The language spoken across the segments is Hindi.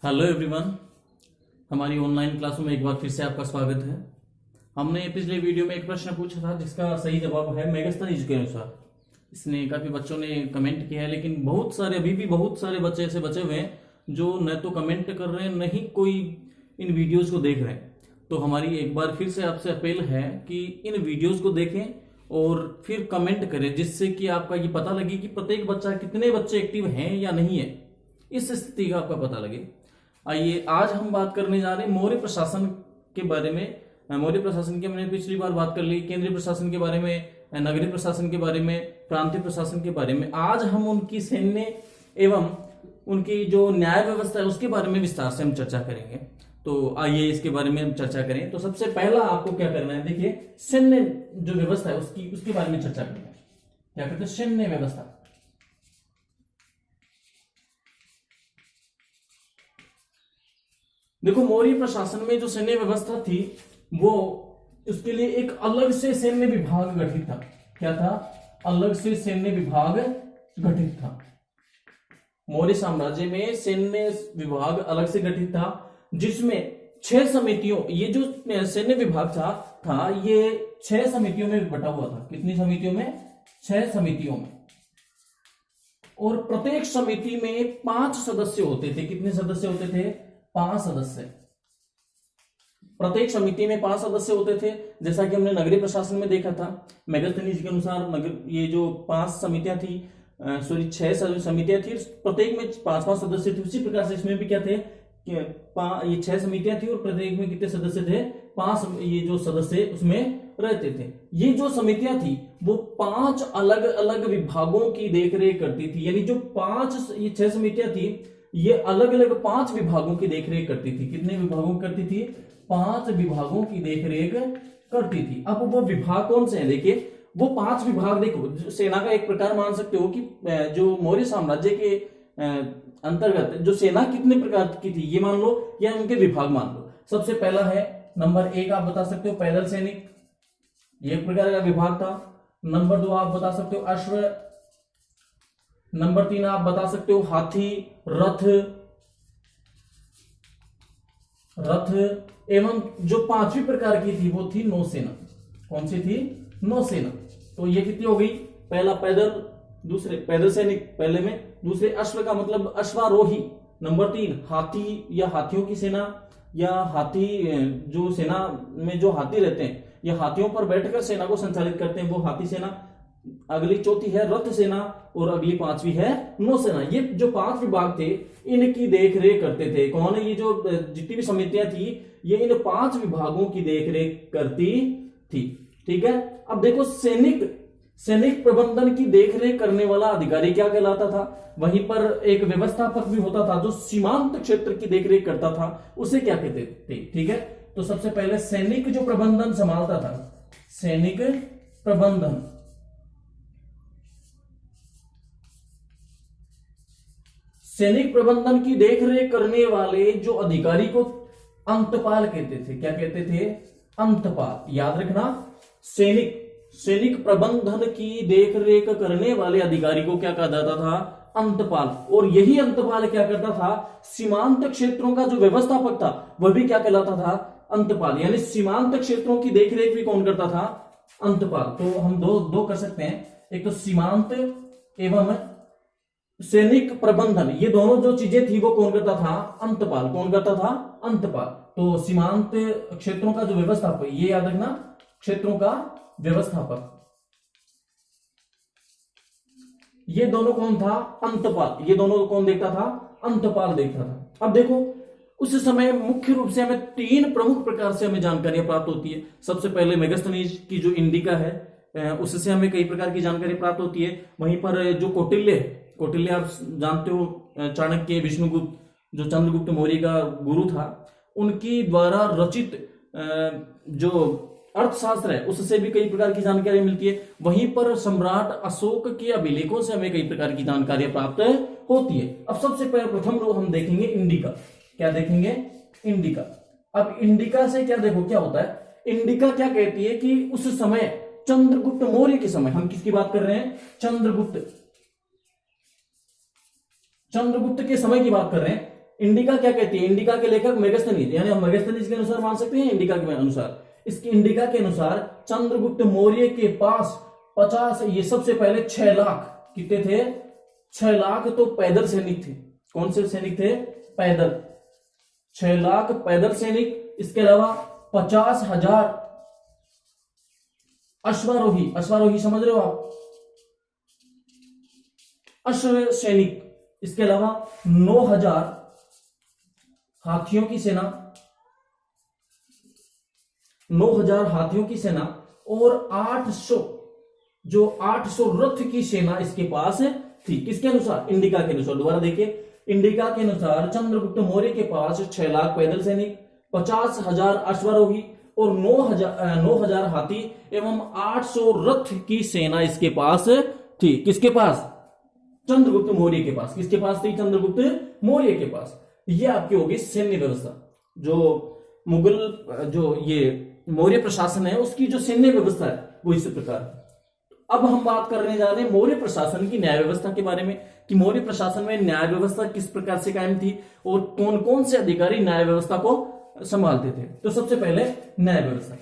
Hello everyone. हमारी ऑनलाइन क्लासों में एक बार फिर से आपका स्वागत है। हमने पिछले वीडियो में एक प्रश्न पूछा था जिसका सही जवाब है मेगास्थनीज के अनुसार। इसने काफी बच्चों ने कमेंट किया है, लेकिन अभी भी बहुत सारे बच्चे ऐसे बचे हुए हैं जो न तो कमेंट कर रहे हैं, न ही कोई इन वीडियोज को देख रहे हैं। तो हमारी एक बार फिर से आपसे अपील है कि इन वीडियोज को देखें और फिर कमेंट करें, जिससे कि आपका ये पता लगे कि प्रत्येक बच्चा, कितने बच्चे एक्टिव हैं या नहीं है, इस स्थिति का आपका पता लगे। आइए, आज हम बात करने जा रहे हैं मौर्य प्रशासन के बारे में। मौर्य प्रशासन की हमने पिछली बार बात कर ली, केंद्रीय प्रशासन के बारे में, नगरीय प्रशासन के बारे में, प्रांतीय प्रशासन के बारे में। आज हम उनकी सैन्य एवं उनकी जो न्याय व्यवस्था है उसके बारे में विस्तार से हम चर्चा करेंगे। तो आइए इसके बारे में हम चर्चा करें। तो सबसे पहला आपको क्या करना है, देखिए सैन्य जो व्यवस्था है उसके बारे में चर्चा करेंगे। क्या कहते हैं सैन्य व्यवस्था। देखो, मौर्य प्रशासन में जो सैन्य व्यवस्था थी वो उसके लिए एक अलग से सैन्य विभाग गठित था। क्या था? अलग से सैन्य विभाग गठित था। मौर्य साम्राज्य में सैन्य विभाग अलग से गठित था, जिसमें 6 समितियों, ये जो सैन्य विभाग था ये 6 समितियों में बटा हुआ था। कितनी समितियों में? 6 समितियों में। और प्रत्येक समिति में 5 सदस्य होते थे। कितने सदस्य होते थे? 5 सदस्य। प्रत्येक समिति में 5 सदस्य होते थे। जैसा कि हमने नगरीय प्रशासन में देखा था, मेगास्थनीज के अनुसार ये जो 5 समितियां थी, 6 समितियां थी, प्रत्येक में 5-5 सदस्य थे। उसी प्रकार से इसमें भी क्या थे कि ये 6 समितियां थी और प्रत्येक में कितने सदस्य थे? 5। ये जो सदस्य उसमें रहते थे। ये जो समितियां थी वो 5 अलग अलग विभागों की देखरेख करती थी। यानी जो 6 समितियां थी ये अलग अलग 5 विभागों की देखरेख करती थी। कितने विभागों की करती थी? 5 विभागों की देखरेख करती थी। अब वो विभाग कौन से हैं? देखिए, वो 5 विभाग, देखो सेना का एक प्रकार मान सकते हो कि जो मौर्य साम्राज्य के अंतर्गत जो सेना कितने प्रकार की थी ये मान लो, या उनके विभाग मान लो। सबसे पहला है नंबर 1 आप बता सकते हो पैदल सैनिक, ये एक प्रकार का विभाग था। नंबर 2 आप बता सकते हो अश्व। नंबर 3 आप बता सकते हो हाथी, रथ एवं जो 5वीं प्रकार की थी वो थी नौसेना। कौन सी थी? नौसेना। तो ये कितनी हो गई? पहला पैदल, दूसरे पैदल सैनिक पहले में, दूसरे अश्व का मतलब अश्वारोही, नंबर 3 हाथी या हाथियों की सेना, या हाथी जो सेना में जो हाथी रहते हैं या हाथियों पर बैठकर सेना को संचालित करते हैं वो हाथी सेना। अगली चौथी है रथ सेना और अगली 5वीं है नौसेना। ये जो 5 विभाग थे इनकी देखरेख करते थे। कौन है? ये जो जितनी भी समितियां थी ये इन 5 विभागों की देखरेख करती थी। ठीक है। अब देखो, सैनिक प्रबंधन की देखरेख करने वाला अधिकारी क्या कहलाता था? वहीं पर एक व्यवस्थापक भी होता था जो सीमांत क्षेत्र की देखरेख करता था, उसे क्या कहते थे? ठीक है। तो सबसे पहले सैनिक जो प्रबंधन संभालता था, सैनिक प्रबंधन, सैनिक प्रबंधन की देखरेख करने वाले जो अधिकारी को अंतपाल कहते थे। क्या कहते थे? अंतपाल। याद रखना, सैनिक प्रबंधन की देखरेख करने वाले अधिकारी को क्या कहा जाता था? अंतपाल। और यही अंतपाल क्या करता था? सीमांत क्षेत्रों का जो व्यवस्थापक था वह भी क्या कहलाता था? अंतपाल। यानी सीमांत क्षेत्रों की देखरेख भी कौन करता था? अंतपाल। तो हम दो कर सकते हैं, एक तो सीमांत एवं सैनिक प्रबंधन, ये दोनों जो चीजें थी वो कौन करता था? अंतपाल। कौन करता था? अंतपाल। तो सीमांत क्षेत्रों का जो व्यवस्थापक, ये याद रखना, क्षेत्रों का व्यवस्थापक, ये दोनों कौन था? अंतपाल। ये दोनों कौन देखता था? अंतपाल देखता था। अब देखो, उस समय मुख्य रूप से हमें 3 प्रमुख प्रकार से हमें जानकारियां प्राप्त होती है। सबसे पहले मेगास्थनीज की जो इंडिका है उससे हमें कई प्रकार की जानकारी प्राप्त होती है। वहीं पर जो कौटिल्य आप जानते हो, चाणक्य, विष्णुगुप्त, जो चंद्रगुप्त मौर्य का गुरु था, उनकी द्वारा रचित जो अर्थशास्त्र है उससे भी कई प्रकार की जानकारी मिलती है। वहीं पर सम्राट अशोक के अभिलेखों से हमें कई प्रकार की जानकारी प्राप्त होती है। अब सबसे प्रथम हम देखेंगे इंडिका। क्या देखेंगे? इंडिका। अब इंडिका से क्या, देखो क्या होता है, इंडिका क्या कहती है कि उस समय चंद्रगुप्त मौर्य के समय, हम किसकी बात कर रहे हैं? चंद्रगुप्त के समय की बात कर रहे हैं। इंडिका क्या कहती है? इंडिका के लेखक मेगास्थनीज, यानी हम मेगास्थनीज के अनुसार मान सकते हैं, इंडिका के अनुसार। इसकी इंडिका के अनुसार चंद्रगुप्त मौर्य के पास 50, ये सबसे पहले 6 लाख, कितने थे? 6 लाख तो पैदल सैनिक थे। कौन से सैनिक थे? पैदल। 6 लाख पैदल सैनिक, इसके अलावा 50,000 अश्वारोही, अश्वारोही समझ रहे हो आप? अश्व सैनिक, इसके अलावा 9,000 हाथियों की सेना, 9,000 हाथियों की सेना, और 800 रथ की सेना इसके पास थी। किसके अनुसार? इंडिका के अनुसार। दोबारा देखिए, इंडिका के अनुसार चंद्रगुप्त मौर्य के पास 6 लाख पैदल सैनिक, 50,000 अश्वारोही और 9,000 हाथी एवं 800 रथ की सेना इसके पास थी। किसके पास? चंद्रगुप्त मौर्य के पास। किसके पास थी? चंद्रगुप्त मौर्य के पास। ये आपकी होगी सैन्य व्यवस्था। जो मुगल, जो ये मौर्य प्रशासन है, उसकी जो सैन्य व्यवस्था है वो इस प्रकार। अब हम बात करने जा रहे हैं मौर्य प्रशासन की न्याय व्यवस्था के बारे में, कि मौर्य प्रशासन में न्याय व्यवस्था किस प्रकार से कायम थी और कौन कौन से अधिकारी न्याय व्यवस्था को संभालते थे। तो सबसे पहले न्याय व्यवस्था।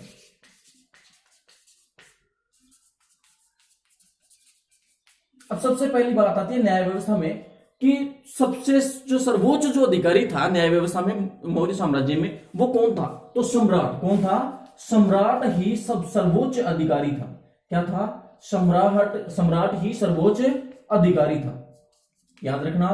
अब सबसे पहली बात आती है न्याय व्यवस्था में कि सबसे जो सर्वोच्च जो अधिकारी था न्याय व्यवस्था में मौर्य साम्राज्य में, वो कौन था? तो सम्राट। कौन था? सम्राट ही सब सर्वोच्च अधिकारी था। क्या था? सम्राट ही सर्वोच्च अधिकारी था। याद रखना,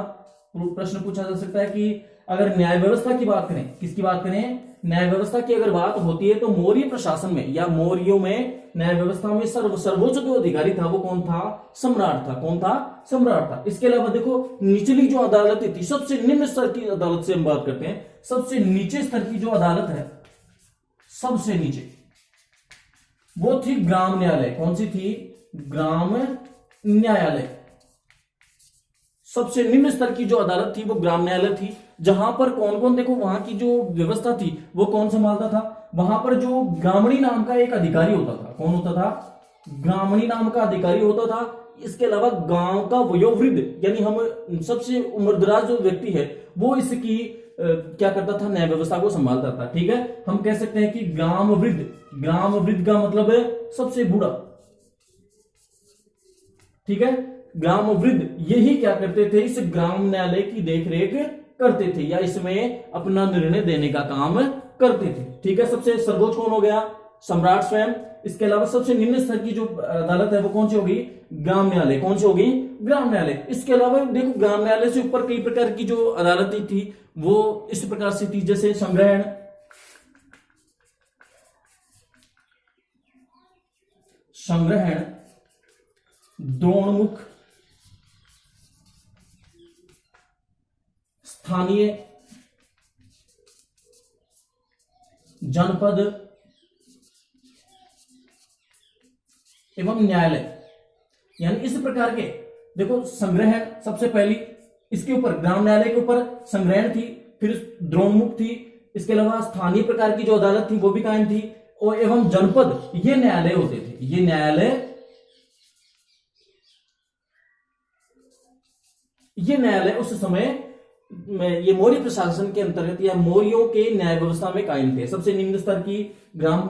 प्रश्न पूछा जा सकता है कि अगर न्याय व्यवस्था की बात करें, किसकी बात करें? न्याय व्यवस्था की अगर बात होती है तो मौर्य प्रशासन में या मौर्यों में न्याय व्यवस्था में सर्वोच्च जो अधिकारी था वो कौन था? सम्राट था। कौन था? सम्राट था। इसके अलावा देखो, निचली जो अदालतें थी, सबसे निम्न स्तर की अदालत से हम बात करते हैं, सबसे नीचे स्तर की जो अदालत है, सबसे नीचे, वो थी ग्राम न्यायालय। कौन सी थी? ग्राम न्यायालय। सबसे निम्न स्तर की जो अदालत थी वो ग्राम न्यायालय थी, जहां पर कौन कौन, देखो वहां की जो व्यवस्था थी वो कौन संभालता था? वहां पर जो ग्रामणी नाम का एक अधिकारी होता था। कौन होता था? ग्रामणी नाम का अधिकारी होता था। इसके अलावा गांव का वयोवृद्ध, यानी हम सबसे उम्रदराज जो व्यक्ति है वो इसकी क्या करता था? न्याय व्यवस्था को संभालता था। ठीक है, हम कह सकते हैं कि ग्राम वृद्ध, ग्राम वृद्ध का मतलब है सबसे बूढ़ा। ठीक है, ग्राम वृद्ध यही क्या करते थे? इस ग्राम न्यायालय की देखरेख करते थे या इसमें अपना निर्णय देने का काम करते थे। ठीक है, सबसे सर्वोच्च कौन हो गया? सम्राट स्वयं। इसके अलावा सबसे निम्न स्तर की जो अदालत है वो कौन सी होगी? ग्राम न्यायालय। कौन सी होगी? ग्राम न्यायालय। इसके अलावा देखो, ग्राम न्यायालय से ऊपर कई प्रकार की जो अदालतें थी वो इस प्रकार से थी, जैसे संग्रहण, द्रोणमुख, स्थानीय, जनपद एवं न्यायालय। यानी इस प्रकार के, देखो संग्रहण सबसे पहली, इसके ऊपर ग्राम न्यायालय के ऊपर संग्रहण थी, फिर द्रोणमुख थी, इसके अलावा स्थानीय प्रकार की जो अदालत थी वो भी कायम थी, और एवं जनपद, ये न्यायालय होते थे। ये न्यायालय उस समय में ये मौर्य प्रशासन के अंतर्गत या मौर्यों के न्याय व्यवस्था में कायम थे। सबसे निम्न स्तर की ग्राम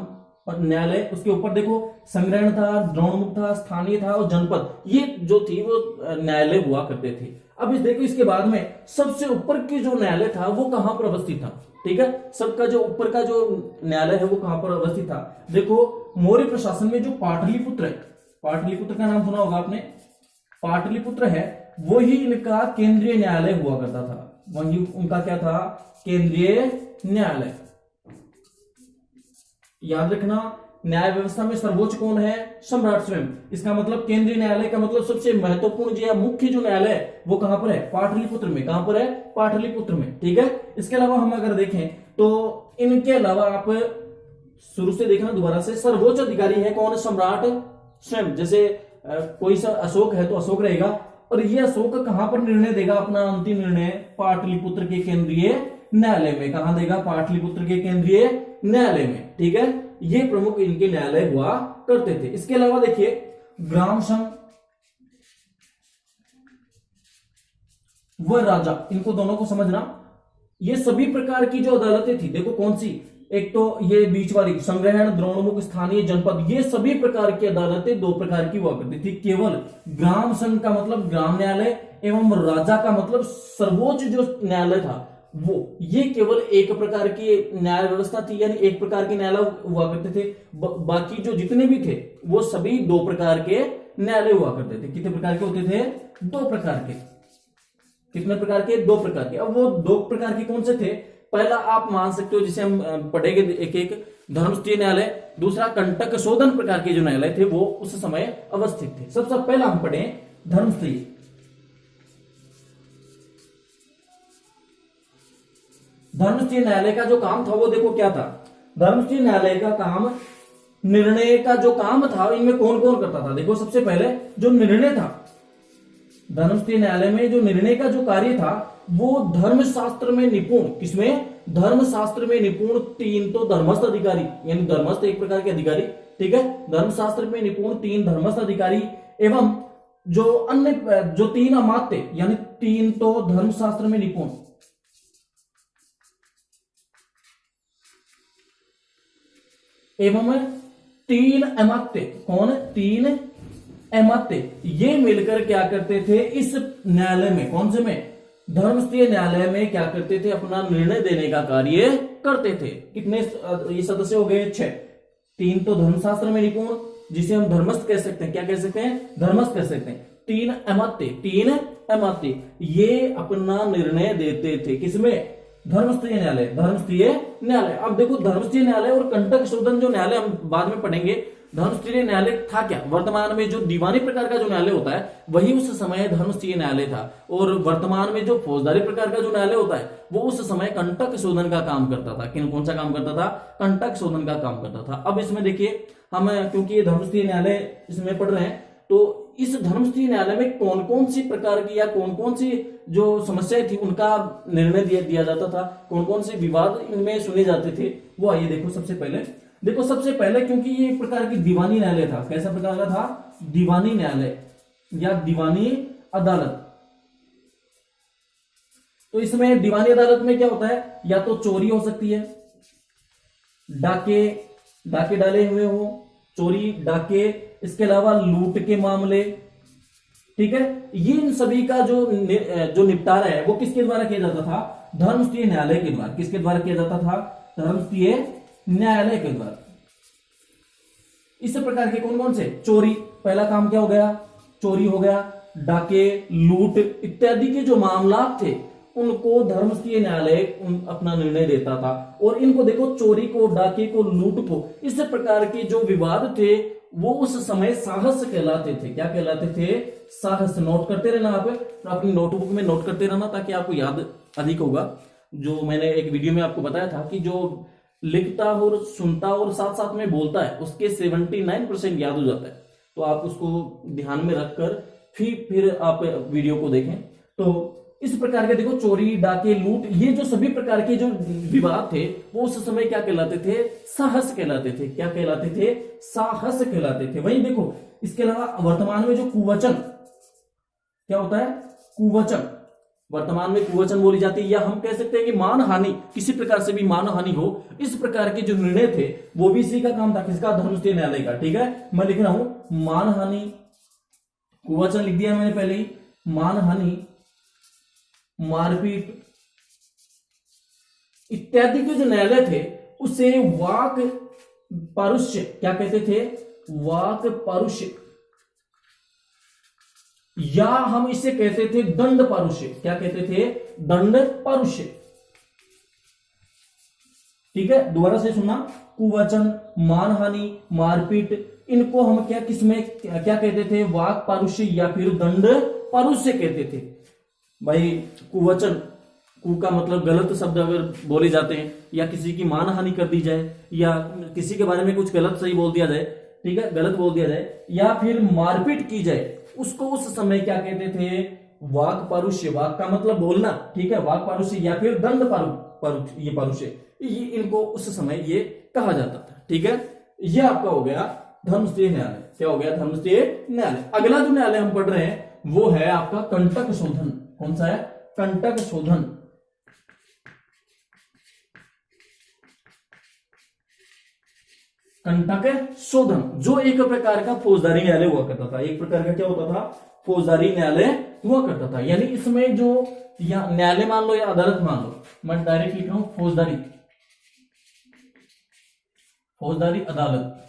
न्यायालय, उसके ऊपर देखो संग्रहण था, द्रोणमुख था, स्थानीय था और जनपद, ये जो थी वो न्यायालय हुआ करते थे। अब देखो, इसके बाद में सबसे ऊपर की जो न्यायालय था वो कहां पर अवस्थित था? ठीक है, सबका जो ऊपर का जो न्यायालय है वो कहां पर अवस्थित था? देखो, मौर्य प्रशासन में जो पाटलिपुत्र है, पाटलिपुत्र का नाम सुना होगा आपने, पाटलिपुत्र है, वही इनका केंद्रीय न्यायालय हुआ करता था। वही उनका क्या था? केंद्रीय न्यायालय। याद रखना, न्याय व्यवस्था में सर्वोच्च कौन है? सम्राट स्वयं। इसका मतलब केंद्रीय न्यायालय का मतलब सबसे महत्वपूर्ण जो मुख्य जो न्यायालय है वो कहां पर है? पाटलिपुत्र में। कहां पर है? पाटलिपुत्र में। ठीक है, इसके अलावा हम अगर देखें तो इनके अलावा आप शुरू से देखना, दोबारा से, सर्वोच्च अधिकारी है कौन? सम्राट स्वयं। जैसे कोई सा अशोक है तो अशोक रहेगा, और ये अशोक कहां पर निर्णय देगा अपना अंतिम निर्णय? पाटलिपुत्र के केंद्रीय न्यायालय में। कहां देगा? पाटलिपुत्र के केंद्रीय न्यायालय में। ठीक है, ये प्रमुख इनके न्यायालय हुआ करते थे। इसके अलावा देखिए, ग्राम संघ व राजा, इनको दोनों को समझना। ये सभी प्रकार की जो अदालतें थी, देखो कौन सी, एक तो ये बीच वाली संग्रहण, द्रोणमुख, स्थानीय, जनपद, ये सभी प्रकार की अदालतें दो प्रकार की हुआ करती थी। केवल ग्राम संघ का मतलब ग्राम न्यायालय एवं राजा का मतलब सर्वोच्च जो न्यायालय था वो, ये केवल एक प्रकार की न्याय व्यवस्था थी, यानी एक प्रकार के न्यायालय हुआ करते थे। बाकी जो जितने भी थे वो सभी दो प्रकार के न्यायालय हुआ करते थे। कितने प्रकार के होते थे? दो प्रकार के। कितने प्रकार के? दो प्रकार के। अब वो दो प्रकार के कौन से थे? पहला आप मान सकते हो, जिसे हम पढ़ेंगे एक एक, धर्मस्थलीय न्यायालय। दूसरा कंटक शोधन प्रकार के जो न्यायालय थे वो उस समय अवस्थित थे। सबसे पहला हम पढ़े धर्मस्थलीय। धर्मस्थलीय न्यायालय का जो काम था वो देखो क्या था। धर्मस्थलीय न्यायालय का काम, निर्णय का जो काम था, इनमें कौन कौन करता था? देखो सबसे पहले जो निर्णय था, धर्मस्थलीय न्यायालय में जो निर्णय का जो कार्य था वो धर्मशास्त्र में निपुण, किसमें? धर्मशास्त्र में निपुण तीन तो धर्मस्थ अधिकारी, यानी धर्मस्थ एक प्रकार के अधिकारी, ठीक है, धर्मशास्त्र में निपुण तीन धर्मस्थ अधिकारी एवं जो अन्य जो तीन अमात्य, यानी तीन तो धर्मशास्त्र में निपुण एवं तीन अमात्य। कौन? तीन अमात्य। ये मिलकर क्या करते थे इस न्यायालय में? कौन से में? धर्मस्थलीय न्यायालय में क्या करते थे? अपना निर्णय देने का कार्य करते थे। कितने ये सदस्य हो गए? 6। तीन तो धर्मशास्त्र में निपुण, जिसे हम धर्मस्थ कह सकते हैं। क्या कह सकते हैं? धर्मस्थ कह सकते हैं। तीन अमात्य, तीन अमात्य, ये अपना निर्णय देते थे किसमें? धर्मस्थलीय न्यायालय, धर्मस्थलीय न्यायालय। अब देखो धर्मस्थलीय न्यायालय और कंटक शोधन जो न्यायालय हम बाद में पढ़ेंगे। धर्मस्थलीय न्यायालय था क्या? वर्तमान में जो दीवानी प्रकार का जो न्यायालय होता है वही उस समय धर्मस्थलीय न्यायालय था, और वर्तमान में जो फौजदारी प्रकार का जो न्यायालय होता है वो उस समय कंटक शोधन का काम करता था। कौन सा काम करता था? कंटक शोधन का काम करता था। अब इसमें देखिए हम, क्योंकि ये धर्मस्थलीय न्यायालय इसमें पढ़ रहे हैं, तो इस धर्मस्थलीय न्यायालय में कौन कौन सी प्रकार की या कौन कौन सी जो समस्याएं थी उनका निर्णय दिया जाता था, कौन कौन से विवाद इनमें सुने जाते थे, वो आइए देखो। सबसे पहले क्योंकि ये एक प्रकार की दीवानी न्यायालय था। कैसा प्रकार का था? दीवानी न्यायालय या दीवानी अदालत। तो इसमें दीवानी अदालत में क्या होता है? या तो चोरी हो सकती है, डाके डाले हुए हो, चोरी, डाके, इसके अलावा लूट के मामले, ठीक है। ये इन सभी का जो निपटारा है वो किसके द्वारा किया जाता था? धर्मस्थलीय न्यायालय के द्वारा। किसके द्वारा किया जाता था? धर्मस्थलीय न्यायालय के द्वारा। इस प्रकार के कौन कौन से? चोरी, पहला काम क्या हो गया? चोरी हो गया। डाके, लूट इत्यादि के जो मामला थे उनको धर्मस्थलीय न्यायालय अपना निर्णय देता था। और इनको देखो, चोरी को, डाके को, लूट को, इस प्रकार के जो विवाद थे वो उस समय साहस कहलाते थे। क्या कहलाते थे? साहस। नोट करते रहना आप, तो अपनी नोटबुक में नोट करते रहना ताकि आपको याद अधिक होगा। जो मैंने एक वीडियो में आपको बताया था कि जो लिखता और सुनता और साथ साथ में बोलता है उसके 79% याद हो जाता है। तो आप उसको ध्यान में रखकर फिर आप वीडियो को देखें। तो इस प्रकार के देखो, चोरी, डाके, लूट, ये जो सभी प्रकार के जो विवाद थे वो उस समय क्या कहलाते थे? साहस कहलाते थे। क्या कहलाते थे? साहस कहलाते थे। वहीं देखो, इसके अलावा वर्तमान में जो कुवचन, क्या होता है? कुवचन। वर्तमान में कुवचन बोली जाती है, या हम कह सकते हैं कि मानहानि, किसी प्रकार से भी मानहानि हो, इस प्रकार के जो निर्णय थे वो भी इसी का काम था। किसका? धर्मस्थलीय न्यायालय का। ठीक है, मैं लिख रहा हूं मानहानि, कुवचन लिख दिया मैंने पहले ही। मानहानि, मारपीट इत्यादि के जो न्यायालय थे उसे वाक पारुष्य, क्या कहते थे? वाक पारुष्य, या हम इसे कहते थे दंड पारुष्य। क्या कहते थे? दंड पारुष्य। ठीक है, दोबारा से सुनना। कुवचन, मानहानि, मारपीट, इनको हम किसमें क्या कहते थे? वाक पारुष्य या फिर दंड पारुष्य कहते थे। भाई कुवचन, कु का मतलब गलत शब्द अगर बोले जाते हैं, या किसी की मानहानि कर दी जाए, या किसी के बारे में कुछ गलत सही बोल दिया जाए, ठीक है, गलत बोल दिया जाए, या फिर मारपीट की जाए, उसको उस समय क्या कहते थे? वाक पारुष्य। वाक का मतलब बोलना, ठीक है, वाक पारुष्य या फिर दंड पारुष्य, इनको उस समय ये कहा जाता था। ठीक है, ये आपका हो गया धर्मस्थलीय न्यायालय। क्या हो गया? धर्मस्थलीय न्यायालय। अगला जो न्यायालय हम पढ़ रहे हैं वो है आपका कंटक शोधन। कौन सा है? कंटक शोधन। कंटक शोधन, जो एक प्रकार का फौजदारी न्यायालय हुआ करता था। एक प्रकार का क्या होता था? फौजदारी न्यायालय हुआ करता था। यानी इसमें जो या न्यायालय मान लो या अदालत मान लो, मैं डायरेक्ट लिख रहा हूं फौजदारी, फौजदारी अदालत।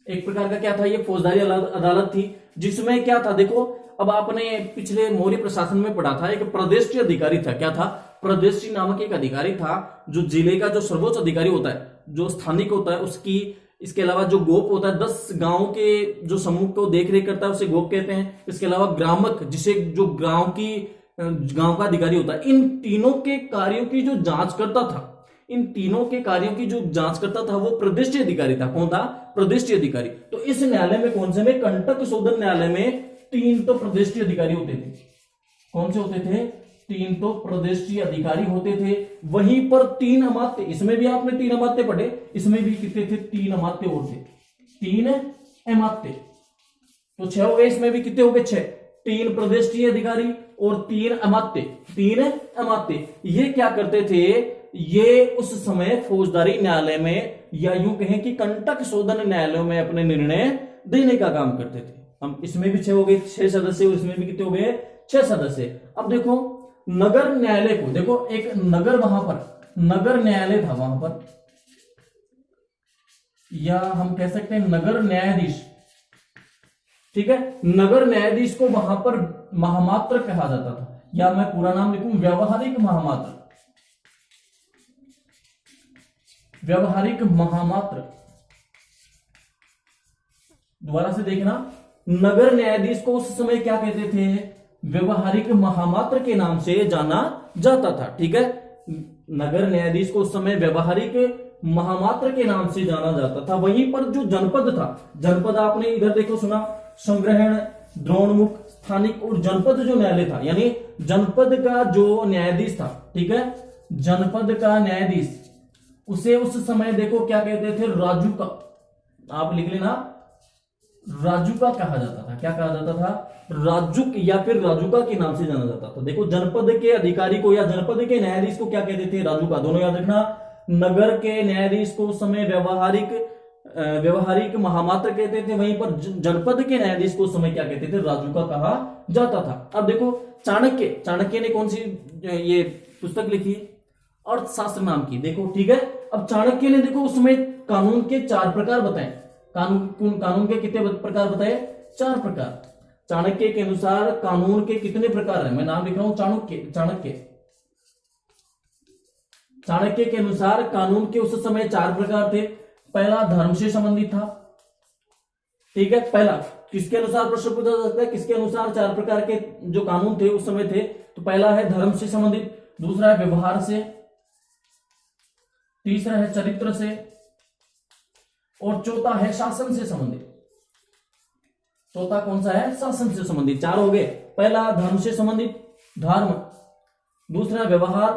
एक प्रकार का क्या था? ये फौजदारी अदालत थी, जिसमें क्या था देखो, अब आपने पिछले मौर्य प्रशासन में पढ़ा था, एक प्रदेष्टि अधिकारी था। क्या था? प्रदेष्टि नामक एक अधिकारी था, जो जिले का जो सर्वोच्च अधिकारी होता है, जो स्थानिक होता है उसकी, इसके अलावा जो गोप होता है 10 गांव के जो समूह को देख रेख करता है उसे गोप कहते हैं। इसके अलावा ग्रामक, जिसे जो गांव का अधिकारी होता है, इन तीनों के कार्यों की जो जांच करता था, इन तीनों के कार्यों की जो जांच करता था वो प्रदेष्टि अधिकारी था। कौन था? प्रदेष्टि अधिकारी। तो इस न्यायालय में, कौन से में? कंटक शोधन न्यायालय में 3 तो प्रदेष्टि अधिकारी होते थे। कौन से होते थे? 3 तो प्रदेष्टि अधिकारी होते थे। वहीं पर 3 अमात्य, इसमें भी आपने 3 अमात्य पढ़े, इसमें भी कितने थे? 3 अमात्य और थे, 3 अमात्य। तो 6 हो गए, इसमें भी कितने हो गए? 6। 3 प्रदेष्टि अधिकारी और 3 अमात्य, 3 अमात्य। ये क्या करते थे? ये उस समय फौजदारी न्यायालय में, या यूं कहें कि कंटक शोधन न्यायालयों में अपने निर्णय देने का काम करते थे। हम इसमें भी 6 हो गए, 6 सदस्य, और इसमें भी कितने हो गए? 6 सदस्य। अब देखो नगर न्यायालय को, देखो एक नगर, वहां पर नगर न्यायालय था वहां पर, या हम कह सकते हैं नगर न्यायाधीश। ठीक है, नगर न्यायाधीश को वहां पर महामात्र कहा जाता था, या मैं पूरा नाम लिखूं, व्यावहारिक महामात्र। व्यावहारिक महामात्र, दोबारा से देखना, नगर न्यायाधीश को उस समय क्या कहते थे? व्यवहारिक महामात्र के नाम से जाना जाता था। ठीक है, नगर न्यायाधीश को उस समय व्यवहारिक महामात्र के नाम से जाना जाता था। वहीं पर जो जनपद था, जनपद आपने इधर देखो सुना, संग्रहण, द्रोणमुख, स्थानिक और जनपद जो न्यायालय था, यानी जनपद का जो न्यायाधीश था, ठीक है, जनपद का न्यायाधीश, उसे उस समय देखो क्या कहते थे? राजुका। आप लिख लेना, राजुका कहा जाता था। क्या कहा जाता था? राजुक, या फिर राजुका के नाम से जाना जाता था। देखो जनपद के अधिकारी को या जनपद के न्यायाधीश को क्या कहते थे? राजुका। दोनों याद रखना। नगर के न्यायाधीश को उस समय व्यवहारिक महामात्र कहते थे, वहीं पर जनपद के न्यायाधीश को उस समय क्या कहते थे? राजुका कहा जाता था। अब देखो चाणक्य ने कौन सी ये पुस्तक लिखी? अर्थशास्त्र नाम की। देखो ठीक है, अब चाणक्य ने देखो उसमें कानून के 4 प्रकार बताए। कानून के कितने प्रकार बताए? 4 प्रकार। चाणक्य के अनुसार कानून के कितने प्रकार हैं? मैं नाम लिख रहा हूं चाणक्य के अनुसार कानून के उस समय 4 प्रकार थे। पहला धर्म से संबंधित था। ठीक है, पहला किसके अनुसार प्रश्न पूछा जा सकता है? किसके अनुसार 4 प्रकार के जो कानून थे उस समय थे? तो पहला है धर्म से संबंधित, दूसरा है व्यवहार से, तीसरा है चरित्र से, और चौथा है शासन से संबंधित। चौथा कौन सा है? शासन से संबंधित। 4 हो गए। पहला धर्म से संबंधित, धर्म, दूसरा व्यवहार,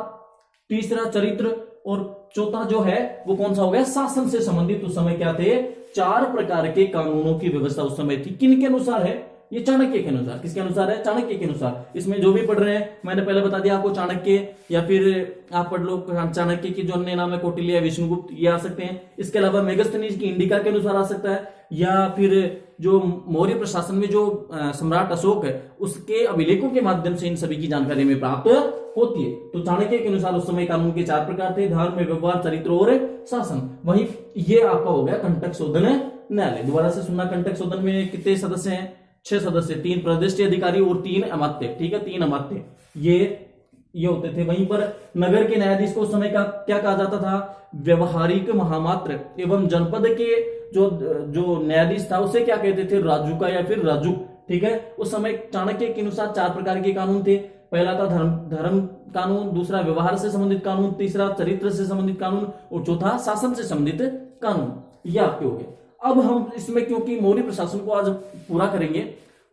तीसरा चरित्र, और चौथा जो है वो कौन सा हो गया? शासन से संबंधित। उस समय क्या थे? 4 प्रकार के कानूनों की व्यवस्था उस समय थी। किन के अनुसार है? ये चाणक्य के अनुसार। किसके अनुसार है? चाणक्य के अनुसार। इसमें जो भी पढ़ रहे हैं, मैंने पहले बता दिया आपको, चाणक्य, या फिर आप पढ़ लो चाणक्य की जो अन्य नाम है कौटिल्य, विष्णुगुप्त, ये आ सकते हैं। इसके अलावा मेगस्थनीज की इंडिका के अनुसार आ सकता है, या फिर जो मौर्य प्रशासन में जो सम्राट अशोक है उसके अभिलेखों के माध्यम से इन सभी की जानकारी में प्राप्त होती है। तो चाणक्य के अनुसार उस समय कानून के 4 प्रकार थे, धर्म, व्यवहार, चरित्र और शासन। वही ये आपका हो गया कंटक शोधन न्यायालय। दोबारा से सुनना, कंटक शोधन में कितने सदस्य हैं? 6 सदस्य, 3 प्रदेष्टि अधिकारी और 3 अमात्य। ठीक है, 3 अमात्य ये होते थे। वहीं पर नगर के न्यायाधीश को उस समय का क्या कहा जाता था? व्यवहारिक महामात्र। एवं जनपद के जो न्यायाधीश था उसे क्या कहते थे? राजुका या फिर राजुक। ठीक है, उस समय चाणक्य के अनुसार 4 प्रकार के कानून थे। पहला था धर्म कानून, दूसरा व्यवहार से संबंधित कानून, तीसरा चरित्र से संबंधित कानून, और चौथा शासन से संबंधित कानून। ये आपके हो गए। अब हम इसमें क्योंकि मौर्य प्रशासन को आज पूरा करेंगे,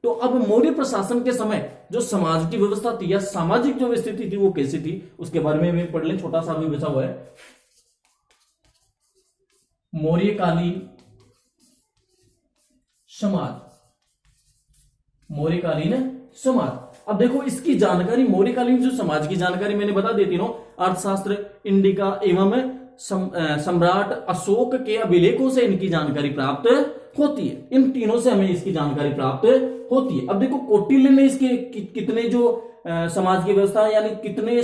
तो अब मौर्य प्रशासन के समय जो समाज की व्यवस्था थी या सामाजिक जो स्थिति थी वो कैसी थी उसके बारे में भी पढ़ लें। छोटा सा भी बचा हुआ है, मौर्यकालीन समाज। मौर्यकालीन समाज। अब देखो इसकी जानकारी, मौर्यकालीन जो समाज की जानकारी मैंने बता देती हूं, अर्थशास्त्र, इंडिका एवं सम्राट अशोक के अभिलेखों से इनकी जानकारी प्राप्त होती है। इन तीनों से हमें इसकी जानकारी प्राप्त होती है। अब देखो कौटिल्य ने इसके कितने जो समाज की व्यवस्था यानी कितने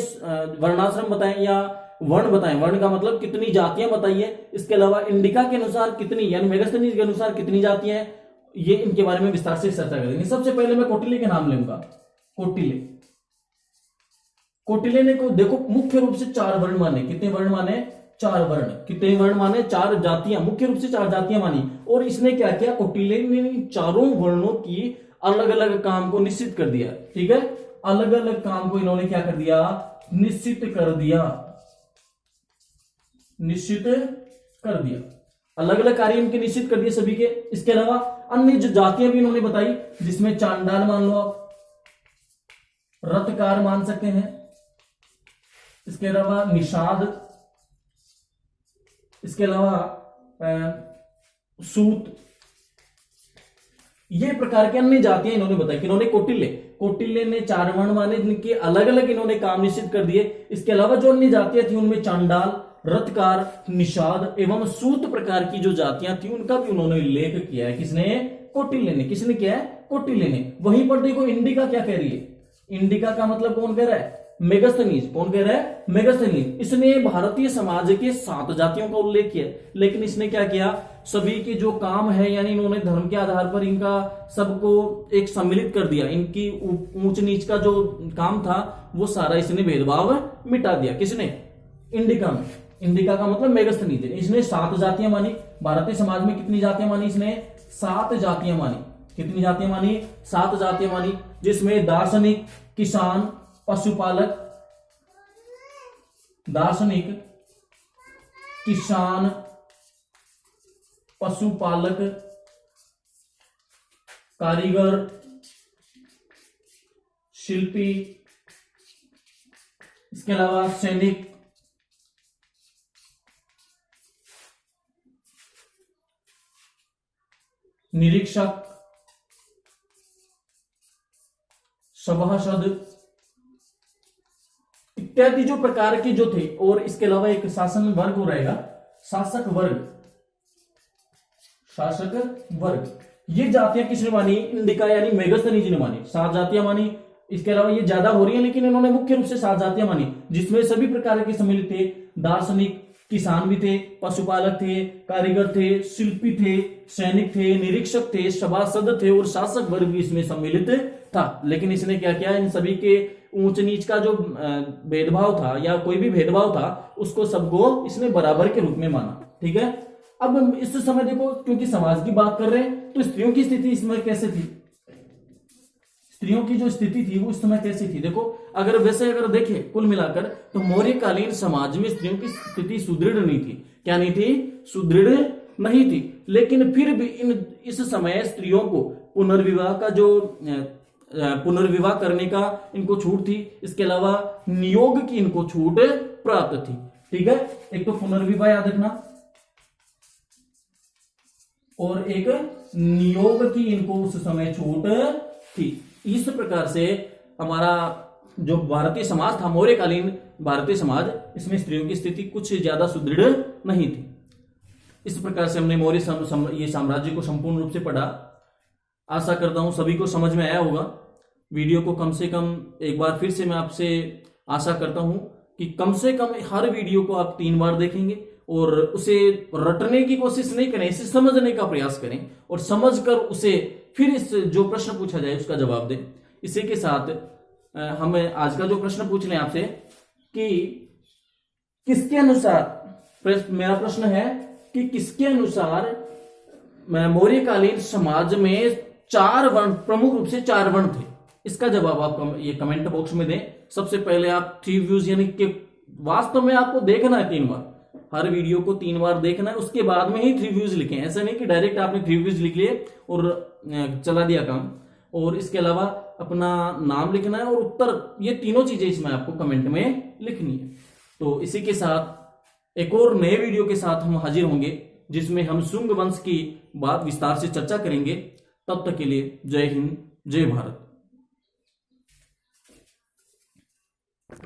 वर्णाश्रम बताए या वर्ण बताएं, वर्ण का मतलब कितनी जातियां बताई है। इसके अलावा इंडिका के अनुसार कितनी यानी मेगास्थनीज के अनुसार कितनी जातियां हैं, ये इनके बारे में विस्तार से चर्चा करेंगे। सबसे पहले मैं कौटिल्य के नाम लूंगा। कौटिल्य ने को देखो मुख्य रूप से 4 वर्ण माने। कितने वर्ण माने? 4 वर्ण। कितने वर्ण माने? 4 जातियां, मुख्य रूप से 4 जातियां मानी। और इसने क्या किया? कौटिल्य ने इन चारों वर्णों की अलग अलग काम को निश्चित कर दिया। ठीक है, अलग अलग काम को इन्होंने क्या कर दिया? निश्चित कर दिया। निश्चित कर दिया, अलग अलग कार्य इनके निश्चित कर दिए सभी के। इसके अलावा अन्य जो जातियां भी इन्होंने बताई, जिसमें चांडाल मान लो आप, रथकार मान सकते हैं, इसके अलावा निषाद, इसके अलावा सूत, ये प्रकार के अन्य जातियां इन्होंने बताई। कि इन्होंने कौटिल्य ने 4 वर्ण माने जिनके अलग अलग इन्होंने काम निश्चित कर दिए। इसके अलावा जो अन्य जातियां थी उनमें चांडाल, रथकार, निषाद एवं सूत प्रकार की जो जातियां थी उनका भी उन्होंने उल्लेख किया है। किसने? कौटिल्य ने। किसने किया है? कौटिल्य ने। वहीं पर देखो इंडिका क्या कह रही है? इंडिका का मतलब कौन कह रहा है? मेगास्थनीज। कौन कह रहा है? मेगास्थनीज। इसने भारतीय समाज के 7 जातियों का उल्लेख किया, लेकिन इसने क्या किया? सभी के जो काम है यानी इन्होंने धर्म के आधार पर इनका सबको एक सम्मिलित कर दिया। इनकी ऊंच नीच का जो काम था वो सारा इसने भेदभाव मिटा दिया। किसने? इंडिका में। इंडिका का मतलब मेगास्थनीज। इसने 7 जातियां मानी। भारतीय समाज में कितनी जातियां मानी इसने? 7 जातियां मानी। कितनी जातियां मानी? 7 जातियां मानी, जिसमें दार्शनिक, किसान, पशुपालक, दार्शनिक, किसान, पशुपालक, कारीगर, शिल्पी, इसके अलावा सैनिक, निरीक्षक, सभासद इत्यादि जो प्रकार के जो थे। और इसके अलावा एक शासन वर्ग हो रहेगा, शासक वर्ग। शासक वर्ग ये जातियां किसने मानी? इंडिका यानी मेगास्थनीज ने मानी। 7 जातियां मानी। इसके अलावा ये ज्यादा हो रही है लेकिन इन्होंने मुख्य रूप से 7 जातियां मानी, जिसमें सभी प्रकार के सम्मिलित थे। दार्शनिक, किसान भी थे, पशुपालक थे, कारीगर थे, शिल्पी थे, सैनिक थे, निरीक्षक थे, सभासद थे और शासक वर्ग भी इसमें सम्मिलित था। लेकिन इसने क्या किया? इन सभी के ऊंच नीच का जो भेदभाव था या कोई भी भेदभाव था उसको सबको इसने बराबर के रूप में माना। ठीक है, अब इस समय देखो क्योंकि समाज की बात कर रहे हैं तो स्त्रियों की स्थिति इसमें कैसे थी? स्त्रियों की जो स्थिति थी वो इस समय कैसी थी? देखो अगर देखें कुल मिलाकर तो मौर्यकालीन समाज में स्त्रियों की स्थिति सुदृढ़ नहीं थी। क्या नहीं थी? सुदृढ़ नहीं थी। लेकिन फिर भी इस समय स्त्रियों को पुनर्विवाह करने का इनको छूट थी। इसके अलावा नियोग की इनको छूट प्राप्त थी। ठीक है, एक तो पुनर्विवाह याद रखना और एक नियोग की इनको उस समय छूट थी। इस प्रकार से हमारा जो भारतीय समाज था, मौर्यकालीन भारतीय समाज, इसमें स्त्रियों की स्थिति कुछ ज्यादा सुदृढ़ नहीं थी। इस प्रकार से हमने मौर्य ये साम्राज्य को संपूर्ण रूप से पढ़ा। आशा करता हूं सभी को समझ में आया होगा। वीडियो को कम से कम एक बार फिर से मैं आपसे आशा करता हूं कि कम से कम हर वीडियो को आप 3 बार देखेंगे और उसे रटने की कोशिश नहीं करें, इसे समझने का प्रयास करें और समझकर उसे फिर इस जो प्रश्न पूछा जाए उसका जवाब दें। इसी के साथ हम आज का जो प्रश्न पूछ रहे हैं आपसे कि किसके अनुसार, मेरा प्रश्न है कि किसके अनुसार मौर्यकालीन समाज में 4 वर्ण, प्रमुख रूप से 4 वर्ण थे? इसका जवाब आप ये कमेंट बॉक्स में दें। सबसे पहले आप 3 व्यूज यानी कि वास्तव में आपको देखना है 3 बार, हर वीडियो को 3 बार देखना है, उसके बाद में ही 3 व्यूज लिखें। ऐसा नहीं कि डायरेक्ट आपने 3 व्यूज लिख लिए और चला दिया काम। और इसके अलावा अपना नाम लिखना है और उत्तर, ये तीनों चीजें इसमें आपको कमेंट में लिखनी है। तो इसी के साथ एक और नए वीडियो के साथ हम हाजिर होंगे जिसमें हम शुंग वंश की बात विस्तार से चर्चा करेंगे। तब तक के लिए जय हिंद, जय भारत।